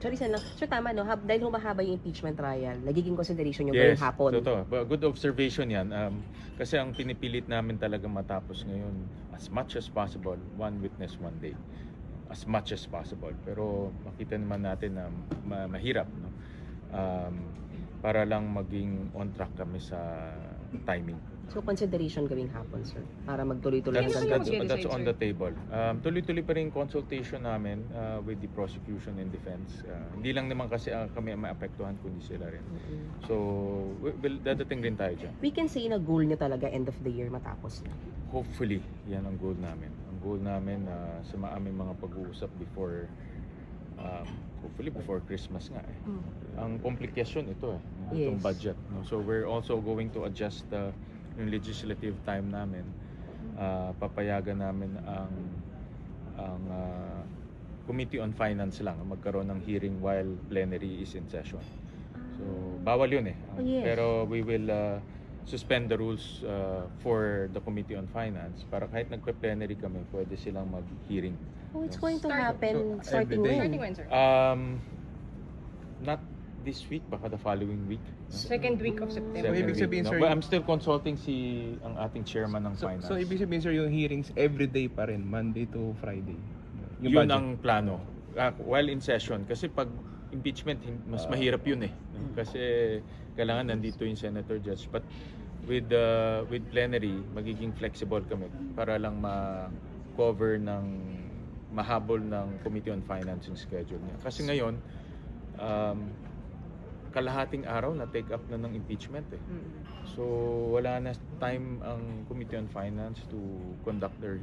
Sorry, Sen, sir, tama, no? Dahil humahaba yung impeachment trial, nagiging consideration yung Yes, ngayong hapon. totoo. Good observation yan. Kasi ang pinipilit namin talaga matapos ngayon, as much as possible, one witness, one day. As much as possible. Pero makita naman natin na mahirap. No? Para lang maging on track kami sa timing. So, consideration gawing hapon, sir, para magtuloy-tuloy That's on the table. Tuloy-tuloy pa rin consultation namin with the prosecution and defense. Hindi lang naman kasi kami maapektuhan, kundi sila rin. So, dadating rin tayo dyan. We can say na goal niyo talaga end of the year matapos na. Hopefully, yan ang goal namin. Ang goal namin sa aming mga pag-uusap before, hopefully before Christmas nga eh. Ang komplikasyon ito itong Yes. budget. No? So we're also going to adjust yung legislative time namin. Papayagan namin ang Committee on Finance lang magkaroon ng hearing while plenary is in session. So bawal yun eh. Oh, yes. Pero we will suspend the rules for the Committee on Finance para kahit nagpe-plenary kami, pwede silang mag-hearing. Oh, it's going to happen starting every day. when? Starting when, sir? Not this week, baka the following week. Second week of September. So, ibig sabihin, sir, But I'm still consulting ang ating chairman ng finance. So, ibig sabihin, sir, yung hearings everyday pa rin, Monday to Friday. Yun budget. ang plano. While in session, kasi pag impeachment, mas mahirap yun eh. Kasi kailangan nandito yung senator judge. But with plenary, magiging flexible kami para lang ma-cover ng mahabol ng Committee on Finance yung schedule niya. Kasi ngayon, kalahating araw na take up na ng impeachment eh. So wala na time ang Committee on Finance to conduct their